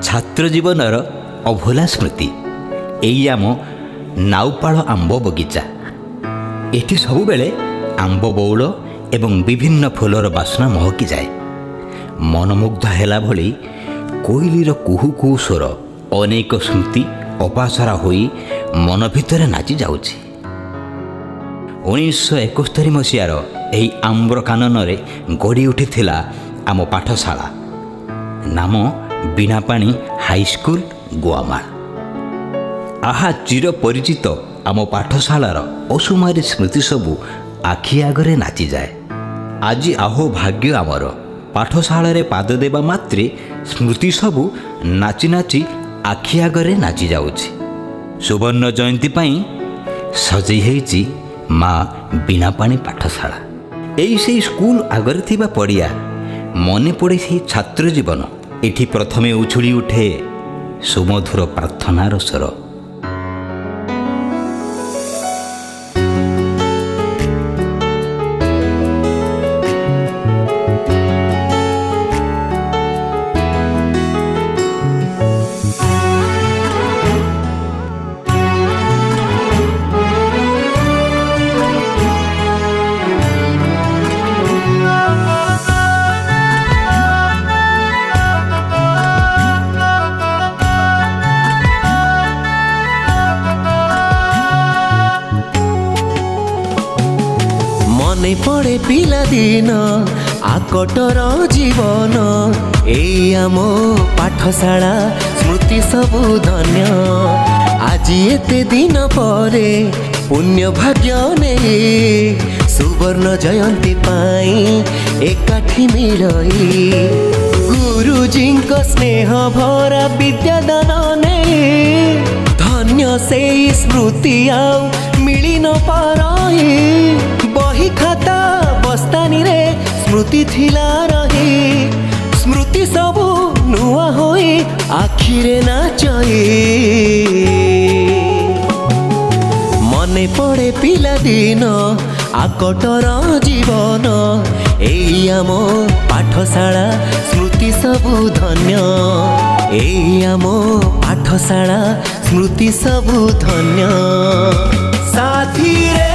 ଛାତ୍ର ଜୀବନର ଅଭୁଲା ସ୍ମୃତି। ଏଇ ଆମ ନାଉପାଳ ଆମ୍ବ ବଗିଚା। ଏଠି ସବୁବେଳେ ଆମ୍ବ ବଉଳ ଏବଂ ବିଭିନ୍ନ ଫୁଲର ବାସ୍ନା ମହକିଯାଏ। ମନମୁଗ୍ଧ ହେଲା ଭଳି କୋଇଲିର କୁହୁ କୁହୁ ସ୍ୱର ଅନେକ ସ୍ମୃତି ଅପାସରା ହୋଇ ମନ ଭିତରେ ନାଚି ଯାଉଛି। 1971 ମସିହାର ଏହି ଆମ୍ବ୍ର କାନନରେ ଗଢ଼ି ଉଠିଥିଲା ଆମ ପାଠଶାଳା। ନାମ ବୀଣାପାଣି ହାଇସ୍କୁଲ ଗୁଆମାଳ। ଆହା ଚିର ପରିଚିତ ଆମ ପାଠଶାଳାର ଅସୁମାରୀ ସ୍ମୃତି ସବୁ ଆଖି ଆଗରେ ନାଚିଯାଏ। ଆଜି ଆହୋ ଭାଗ୍ୟ ଆମର, ପାଠଶାଳାରେ ପାଦ ଦେବା ମାତ୍ରେ ସ୍ମୃତି ସବୁ ନାଚି ନାଚି ଆଖି ଆଗରେ ନାଚି ଯାଉଛି। ସୁବର୍ଣ୍ଣ ଜୟନ୍ତୀ ପାଇଁ ସଜେଇ ହେଇଛି ମା ବୀଣାପାଣି ପାଠଶାଳା। ଏଇ ସେଇ ସ୍କୁଲ ଆଗରେ ଥିବା ପଡ଼ିଆ, ମନେ ପଡ଼େ ସେହି ଛାତ୍ର ଜୀବନ। ଏଠି ପ୍ରଥମେ ଉଛୁଳି ଉଠେ ସୁମଧୁର ପ୍ରାର୍ଥନାର ସ୍ୱର। মনে পড়ে পিলাদিন আকটর জীবন, এই আম পাঠশালা স্মৃতি সবু ধন্য। আজি এতে দিন পরে পুণ্য ভাগ্য নেই, সুবর্ণ জয়ন্তী পাই একাঠি মিলই। গুরুজীଙ୍କ স্নেহ ভরা বিদ্যাদান নেই, ধন্য সেই স্মৃতি আউ মিলি ন পারই। বহি খাতা বস্তানি রে স্মৃতি থিলা রহি, স্মৃতি সবু নুয়া হই আখিরে নাচই। মনে পড়ে পিলাদিন আকটর জীবন, এই আম পাঠশালা স্মৃতি সবু ধন্য। এই আম পাঠশালা স্মৃতি সবু ধন্য। সাথী রে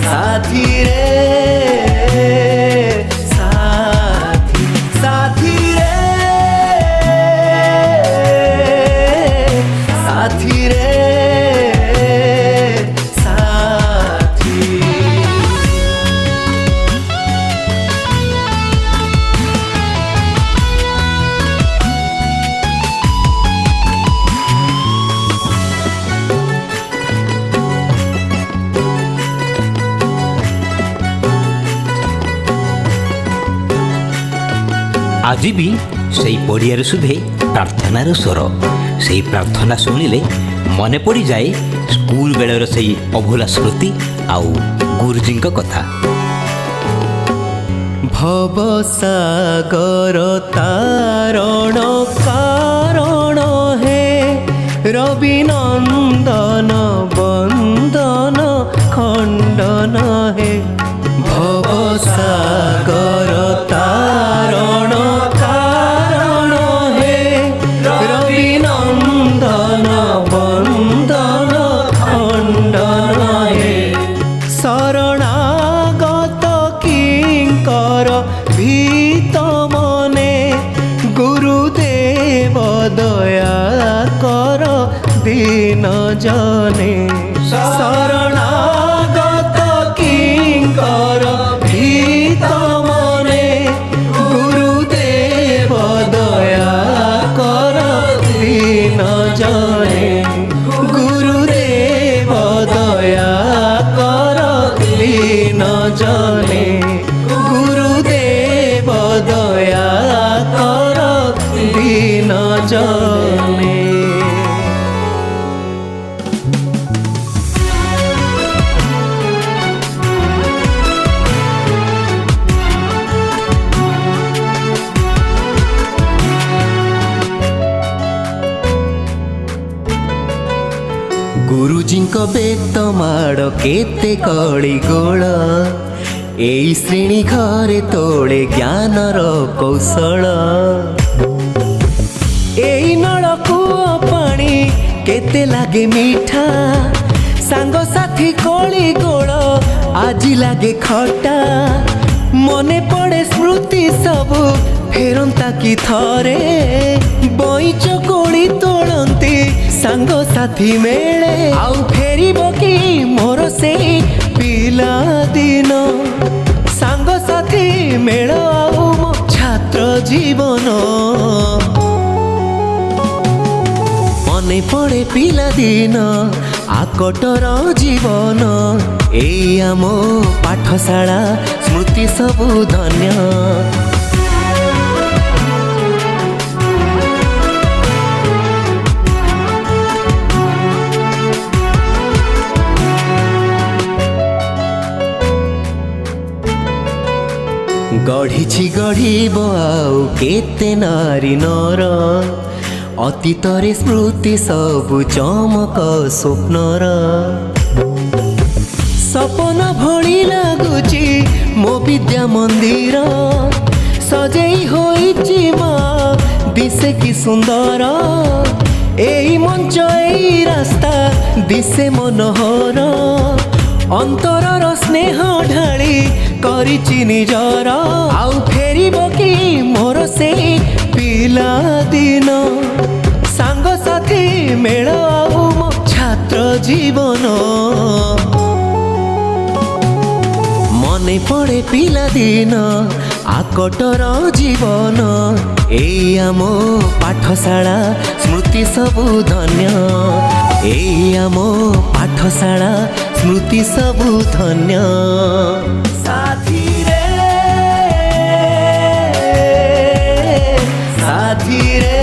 সাথী রে সাথী, সাথী রে সাথী রে সাথী। ଆଜି ବି ସେଇ ପଡ଼ିଆରେ ଶୁଭେ ପ୍ରାର୍ଥନାର ସ୍ୱର। ସେଇ ପ୍ରାର୍ଥନା ଶୁଣିଲେ ମନେ ପଡ଼ିଯାଏ ସ୍କୁଲ ବେଳର ସେଇ ଅଭୁଲା ସ୍ମୃତି ଆଉ ଗୁରୁଜୀଙ୍କ କଥା। ভবসাগর তারণ কারণ হে, রবি নন্দন বন্দন খণ্ডন হে। ভবসাগর তারণ কারণ হে, রবি নন্দন বন্দন খণ্ডন হে। শরণাগত কিঙ্কর ভীত মনে, গুরুদেব দয়া কর দীন জনে। শরণাগত কিঙ্কর ভীত মনে, গুরুদেব দয়া কর দীন জনে। গুরুদেব দয়া কর দীন জনে। গুরুদেব দয়া কর দীন জনে। ଗୁରୁଜୀଙ୍କ ବେତ ମାଡ଼ କେତେ କଳି ଗୋଳ, ଏଇ ଶ୍ରେଣୀ ଘରେ ତୋଳେ ଜ୍ଞାନର କୌଶଳ। ଏଇ ନଳକୂଅ ପାଣି କେତେ ଲାଗେ ମିଠା, ସାଙ୍ଗସାଥୀ କୋଳି ଗୋଳ ଆଜି ଲାଗେ ଖଟା। ମନେ ପଡ଼େ ସ୍ମୃତି ସବୁ ଫେରନ୍ତା କି ଥରେ, ବଇଁଚ କୋଳି ତୋଳନ୍ତି ସାଙ୍ଗସାଥୀ ମେଳେ। ଆଉ ଫେରିବ କି ମୋର ସେଇ ପିଲାଦିନ, ସାଙ୍ଗସାଥି ମେଳ ଆଉ ମୋ ଛାତ୍ର ଜୀବନ। ମନେ ପଡ଼େ ପିଲାଦିନ ଆକଟର ଜୀବନ, ଏଇ ଆମ ପାଠଶାଳା ସ୍ମୃତି ସବୁ ଧନ୍ୟ। ଗଢ଼ିଛି ଗଢ଼ିବ ଆଉ କେତେ ନାରୀ ନର, ଅତୀତରେ ସ୍ମୃତି ସବୁ ଚମକ ସ୍ୱପ୍ନର। ସପନ ଭଳି ଲାଗୁଛି ମୋ ବିଦ୍ୟା ମନ୍ଦିର, ସଜେଇ ହୋଇଛି ମା ଦିଶେ କି ସୁନ୍ଦର। ଏଇ ମଞ୍ଚ ଏଇ ରାସ୍ତା ଦିଶେ ମନୋହର, ଅନ୍ତରର ସ୍ନେହ ଢାଳି କରିଛି ନିଜର। ଆଉ ଫେରିବ କି ମୋର ସେଇ ପିଲାଦିନ, ସାଙ୍ଗସାଥି ମେଳ ଆଉ ମୋ ଛାତ୍ର ଜୀବନ। ମନେ ପଡ଼େ ପିଲାଦିନ ଆକଟର ଜୀବନ, ଏଇ ଆମ ପାଠଶାଳା ସ୍ମୃତି ସବୁ ଧନ୍ୟ। ଏଇ ଆମ ପାଠଶାଳା ସ୍ମୃତି ସବୁ ଧନ୍ୟ। ସାଥିରେ ସାଥିରେ